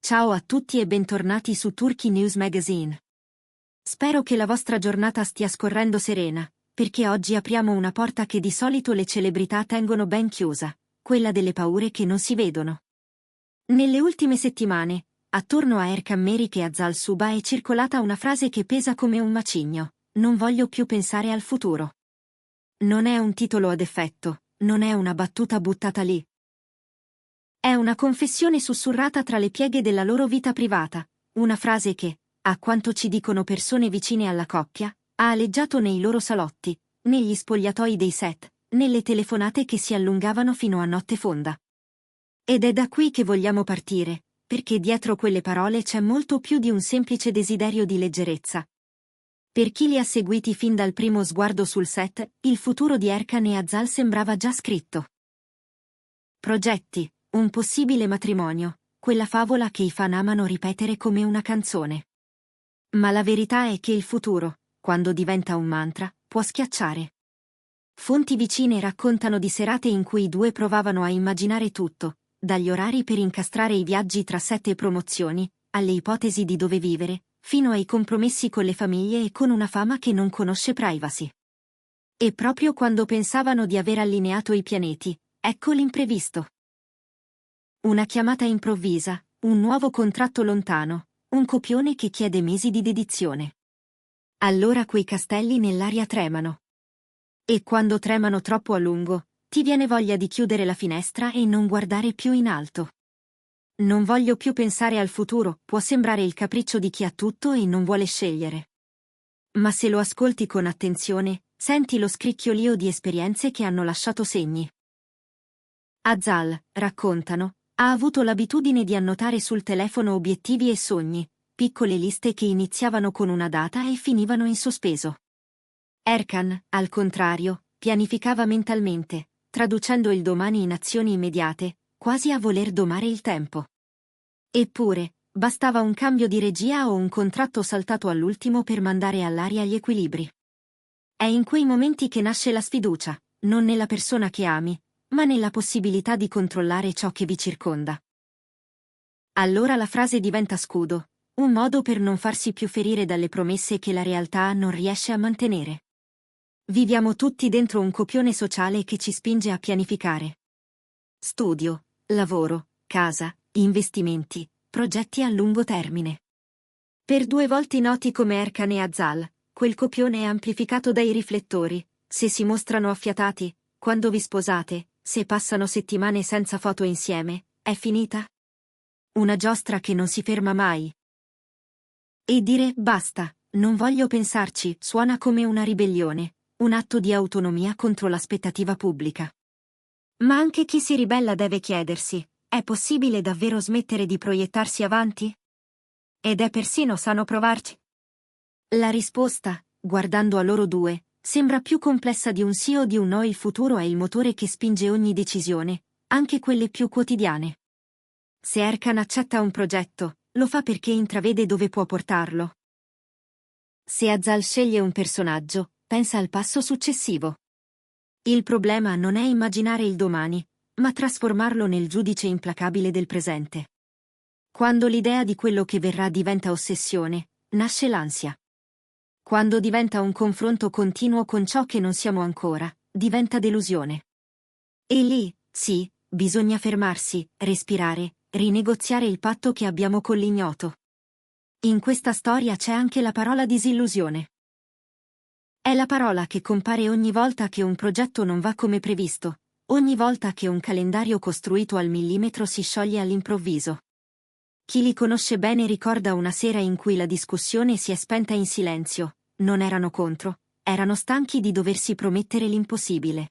Ciao a tutti e bentornati su Turkey News Magazine. Spero che la vostra giornata stia scorrendo serena, perché oggi apriamo una porta che di solito le celebrità tengono ben chiusa, quella delle paure che non si vedono. Nelle ultime settimane, attorno a Erkan Merik e Azal Suba è circolata una frase che pesa come un macigno: non voglio più pensare al futuro. Non è un titolo ad effetto, non è una battuta buttata lì. È una confessione sussurrata tra le pieghe della loro vita privata, una frase che, a quanto ci dicono persone vicine alla coppia, ha aleggiato nei loro salotti, negli spogliatoi dei set, nelle telefonate che si allungavano fino a notte fonda. Ed è da qui che vogliamo partire, perché dietro quelle parole c'è molto più di un semplice desiderio di leggerezza. Per chi li ha seguiti fin dal primo sguardo sul set, il futuro di Erkan e Azal sembrava già scritto. Progetti, un possibile matrimonio, quella favola che i fan amano ripetere come una canzone. Ma la verità è che il futuro, quando diventa un mantra, può schiacciare. Fonti vicine raccontano di serate in cui i due provavano a immaginare tutto, dagli orari per incastrare i viaggi tra 7 promozioni, alle ipotesi di dove vivere, fino ai compromessi con le famiglie e con una fama che non conosce privacy. E proprio quando pensavano di aver allineato i pianeti, ecco l'imprevisto. Una chiamata improvvisa, un nuovo contratto lontano, un copione che chiede mesi di dedizione. Allora quei castelli nell'aria tremano. E quando tremano troppo a lungo, ti viene voglia di chiudere la finestra e non guardare più in alto. Non voglio più pensare al futuro, può sembrare il capriccio di chi ha tutto e non vuole scegliere. Ma se lo ascolti con attenzione, senti lo scricchiolio di esperienze che hanno lasciato segni. Azal, raccontano, ha avuto l'abitudine di annotare sul telefono obiettivi e sogni, piccole liste che iniziavano con una data e finivano in sospeso. Erkan, al contrario, pianificava mentalmente, traducendo il domani in azioni immediate, quasi a voler domare il tempo. Eppure, bastava un cambio di regia o un contratto saltato all'ultimo per mandare all'aria gli equilibri. È in quei momenti che nasce la sfiducia, non nella persona che ami, ma nella possibilità di controllare ciò che vi circonda. Allora la frase diventa scudo, un modo per non farsi più ferire dalle promesse che la realtà non riesce a mantenere. Viviamo tutti dentro un copione sociale che ci spinge a pianificare. Studio, lavoro, casa, investimenti, progetti a lungo termine. Per 2 volti noti come Erkan e Azal, quel copione è amplificato dai riflettori: se si mostrano affiatati, quando vi sposate, se passano settimane senza foto insieme, è finita? Una giostra che non si ferma mai. E dire basta, non voglio pensarci, suona come una ribellione, un atto di autonomia contro l'aspettativa pubblica. Ma anche chi si ribella deve chiedersi: è possibile davvero smettere di proiettarsi avanti? Ed è persino sano provarci? La risposta, guardando a loro due, sembra più complessa di un sì o di un no. Il futuro è il motore che spinge ogni decisione, anche quelle più quotidiane. Se Erkan accetta un progetto, lo fa perché intravede dove può portarlo. Se Azal sceglie un personaggio, pensa al passo successivo. Il problema non è immaginare il domani, ma trasformarlo nel giudice implacabile del presente. Quando l'idea di quello che verrà diventa ossessione, nasce l'ansia. Quando diventa un confronto continuo con ciò che non siamo ancora, diventa delusione. E lì, sì, bisogna fermarsi, respirare, rinegoziare il patto che abbiamo con l'ignoto. In questa storia c'è anche la parola disillusione. È la parola che compare ogni volta che un progetto non va come previsto, ogni volta che un calendario costruito al millimetro si scioglie all'improvviso. Chi li conosce bene ricorda una sera in cui la discussione si è spenta in silenzio. Non erano contro, erano stanchi di doversi promettere l'impossibile.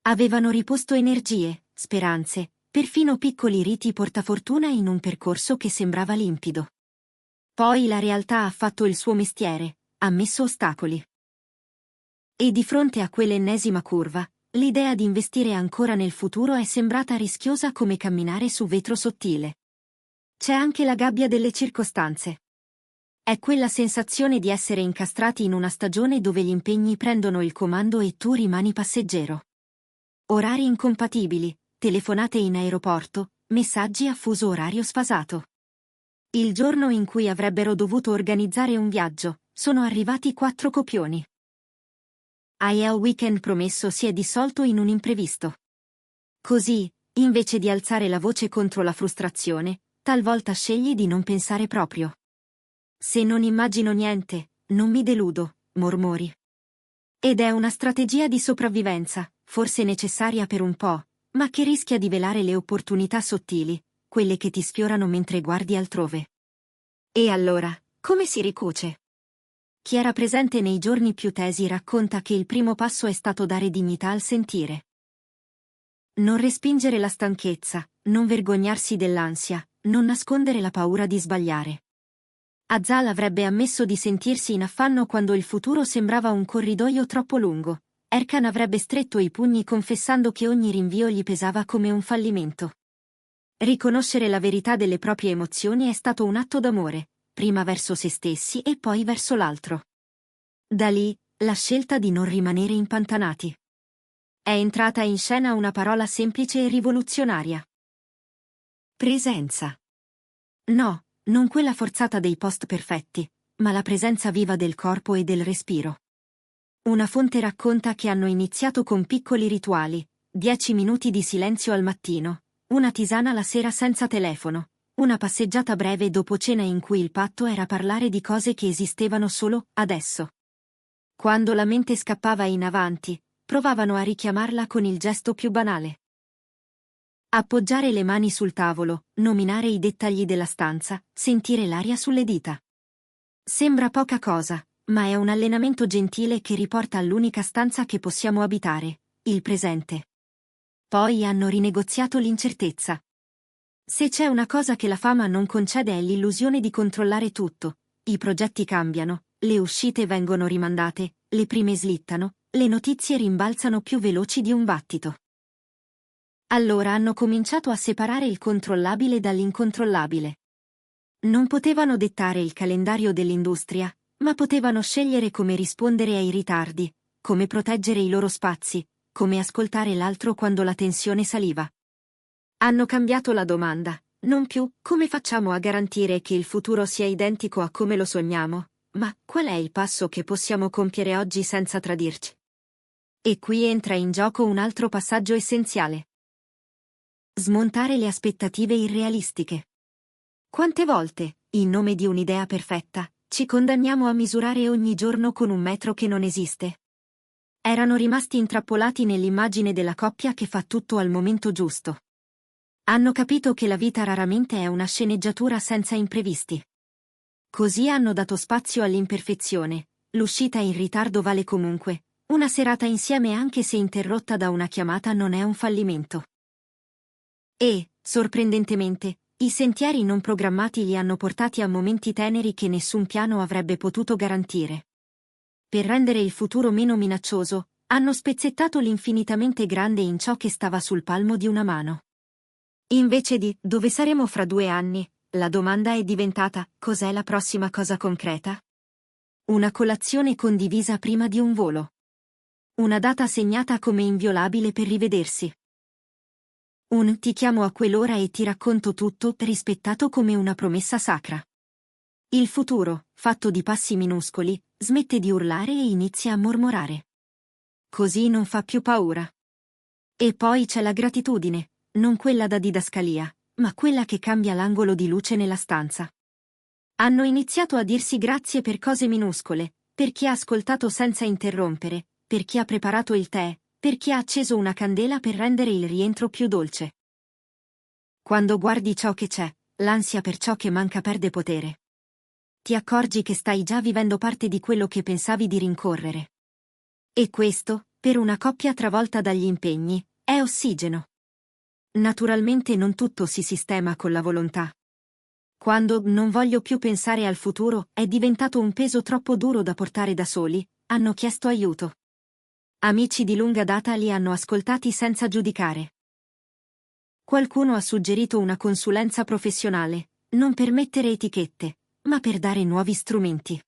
Avevano riposto energie, speranze, perfino piccoli riti portafortuna in un percorso che sembrava limpido. Poi la realtà ha fatto il suo mestiere, ha messo ostacoli. E di fronte a quell'ennesima curva, l'idea di investire ancora nel futuro è sembrata rischiosa come camminare su vetro sottile. C'è anche la gabbia delle circostanze. È quella sensazione di essere incastrati in una stagione dove gli impegni prendono il comando e tu rimani passeggero. Orari incompatibili, telefonate in aeroporto, messaggi a fuso orario sfasato. Il giorno in cui avrebbero dovuto organizzare un viaggio, sono arrivati 4 copioni. Il weekend promesso si è dissolto in un imprevisto. Così, invece di alzare la voce contro la frustrazione, talvolta scegli di non pensare proprio. Se non immagino niente, non mi deludo, mormori. Ed è una strategia di sopravvivenza, forse necessaria per un po', ma che rischia di velare le opportunità sottili, quelle che ti sfiorano mentre guardi altrove. E allora, come si ricuce? Chi era presente nei giorni più tesi racconta che il primo passo è stato dare dignità al sentire. Non respingere la stanchezza, non vergognarsi dell'ansia, non nascondere la paura di sbagliare. Azal avrebbe ammesso di sentirsi in affanno quando il futuro sembrava un corridoio troppo lungo. Erkan avrebbe stretto i pugni confessando che ogni rinvio gli pesava come un fallimento. Riconoscere la verità delle proprie emozioni è stato un atto d'amore, prima verso se stessi e poi verso l'altro. Da lì, la scelta di non rimanere impantanati. È entrata in scena una parola semplice e rivoluzionaria. Presenza. No, non quella forzata dei post perfetti, ma la presenza viva del corpo e del respiro. Una fonte racconta che hanno iniziato con piccoli rituali, 10 minuti di silenzio al mattino, una tisana la sera senza telefono, una passeggiata breve dopo cena in cui il patto era parlare di cose che esistevano solo adesso. Quando la mente scappava in avanti, provavano a richiamarla con il gesto più banale. Appoggiare le mani sul tavolo, nominare i dettagli della stanza, sentire l'aria sulle dita. Sembra poca cosa, ma è un allenamento gentile che riporta all'unica stanza che possiamo abitare, il presente. Poi hanno rinegoziato l'incertezza. Se c'è una cosa che la fama non concede è l'illusione di controllare tutto. I progetti cambiano, le uscite vengono rimandate, le prime slittano, le notizie rimbalzano più veloci di un battito. Allora hanno cominciato a separare il controllabile dall'incontrollabile. Non potevano dettare il calendario dell'industria, ma potevano scegliere come rispondere ai ritardi, come proteggere i loro spazi, come ascoltare l'altro quando la tensione saliva. Hanno cambiato la domanda, non più come facciamo a garantire che il futuro sia identico a come lo sogniamo, ma qual è il passo che possiamo compiere oggi senza tradirci? E qui entra in gioco un altro passaggio essenziale. Smontare le aspettative irrealistiche. Quante volte, in nome di un'idea perfetta, ci condanniamo a misurare ogni giorno con un metro che non esiste? Erano rimasti intrappolati nell'immagine della coppia che fa tutto al momento giusto. Hanno capito che la vita raramente è una sceneggiatura senza imprevisti. Così hanno dato spazio all'imperfezione, l'uscita in ritardo vale comunque, una serata insieme anche se interrotta da una chiamata non è un fallimento. E, sorprendentemente, i sentieri non programmati li hanno portati a momenti teneri che nessun piano avrebbe potuto garantire. Per rendere il futuro meno minaccioso, hanno spezzettato l'infinitamente grande in ciò che stava sul palmo di una mano. Invece di dove saremo fra 2 anni, la domanda è diventata: cos'è la prossima cosa concreta? Una colazione condivisa prima di un volo. Una data segnata come inviolabile per rivedersi. Un ti chiamo a quell'ora e ti racconto tutto rispettato come una promessa sacra. Il futuro, fatto di passi minuscoli, smette di urlare e inizia a mormorare. Così non fa più paura. E poi c'è la gratitudine, non quella da didascalia, ma quella che cambia l'angolo di luce nella stanza. Hanno iniziato a dirsi grazie per cose minuscole, per chi ha ascoltato senza interrompere, per chi ha preparato il tè, per chi ha acceso una candela per rendere il rientro più dolce. Quando guardi ciò che c'è, l'ansia per ciò che manca perde potere. Ti accorgi che stai già vivendo parte di quello che pensavi di rincorrere. E questo, per una coppia travolta dagli impegni, è ossigeno. Naturalmente non tutto si sistema con la volontà. Quando non voglio più pensare al futuro è diventato un peso troppo duro da portare da soli, hanno chiesto aiuto. Amici di lunga data li hanno ascoltati senza giudicare. Qualcuno ha suggerito una consulenza professionale, non per mettere etichette, ma per dare nuovi strumenti.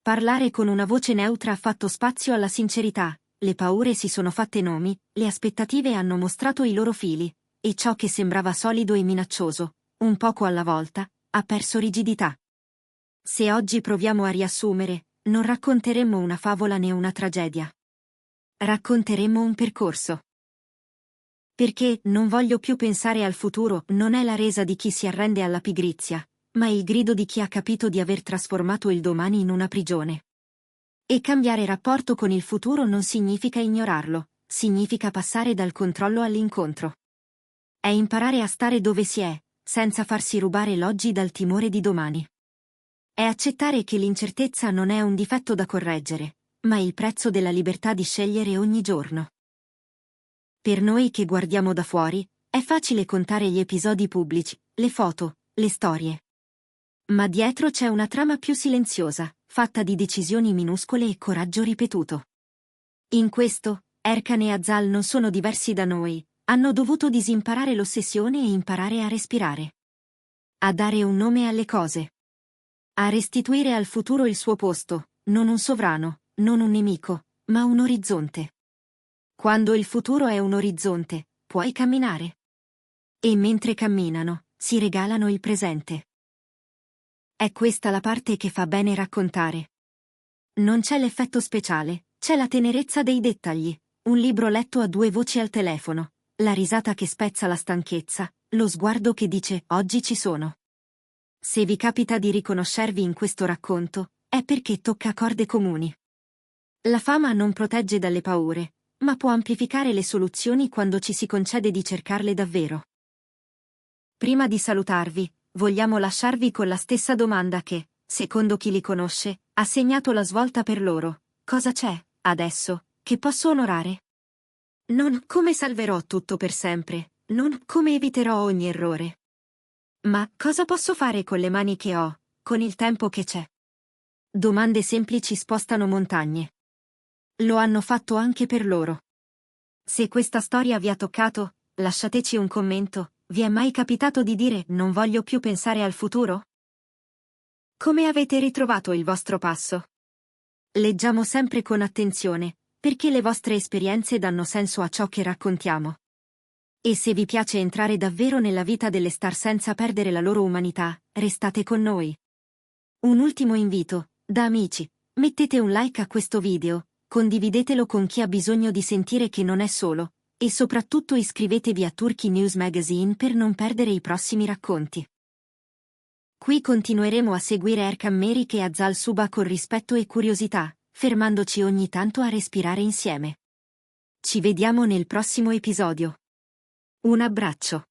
Parlare con una voce neutra ha fatto spazio alla sincerità, le paure si sono fatte nomi, le aspettative hanno mostrato i loro fili, e ciò che sembrava solido e minaccioso, un poco alla volta, ha perso rigidità. Se oggi proviamo a riassumere, non racconteremmo una favola né una tragedia. Racconteremmo un percorso. Perché non voglio più pensare al futuro non è la resa di chi si arrende alla pigrizia, ma il grido di chi ha capito di aver trasformato il domani in una prigione. E cambiare rapporto con il futuro non significa ignorarlo, significa passare dal controllo all'incontro. È imparare a stare dove si è, senza farsi rubare l'oggi dal timore di domani. È accettare che l'incertezza non è un difetto da correggere, ma il prezzo della libertà di scegliere ogni giorno. Per noi che guardiamo da fuori, è facile contare gli episodi pubblici, le foto, le storie. Ma dietro c'è una trama più silenziosa, fatta di decisioni minuscole e coraggio ripetuto. In questo, Erkan e Azal non sono diversi da noi, hanno dovuto disimparare l'ossessione e imparare a respirare. A dare un nome alle cose. A restituire al futuro il suo posto, non un sovrano, non un nemico, ma un orizzonte. Quando il futuro è un orizzonte, puoi camminare. E mentre camminano, si regalano il presente. È questa la parte che fa bene raccontare. Non c'è l'effetto speciale, c'è la tenerezza dei dettagli, un libro letto a due voci al telefono, la risata che spezza la stanchezza, lo sguardo che dice «Oggi ci sono». Se vi capita di riconoscervi in questo racconto, è perché tocca corde comuni. La fama non protegge dalle paure, ma può amplificare le soluzioni quando ci si concede di cercarle davvero. Prima di salutarvi, vogliamo lasciarvi con la stessa domanda che, secondo chi li conosce, ha segnato la svolta per loro. Cosa c'è, adesso, che posso onorare? Non come salverò tutto per sempre, non come eviterò ogni errore. Ma cosa posso fare con le mani che ho, con il tempo che c'è? Domande semplici spostano montagne. Lo hanno fatto anche per loro. Se questa storia vi ha toccato, lasciateci un commento. Vi è mai capitato di dire «non voglio più pensare al futuro»? Come avete ritrovato il vostro passo? Leggiamo sempre con attenzione, perché le vostre esperienze danno senso a ciò che raccontiamo. E se vi piace entrare davvero nella vita delle star senza perdere la loro umanità, restate con noi. Un ultimo invito, da amici, mettete un like a questo video, condividetelo con chi ha bisogno di sentire che non è solo, e soprattutto iscrivetevi a Turkey News Magazine per non perdere i prossimi racconti. Qui continueremo a seguire Erkan Merik e Azal Suba con rispetto e curiosità, fermandoci ogni tanto a respirare insieme. Ci vediamo nel prossimo episodio. Un abbraccio.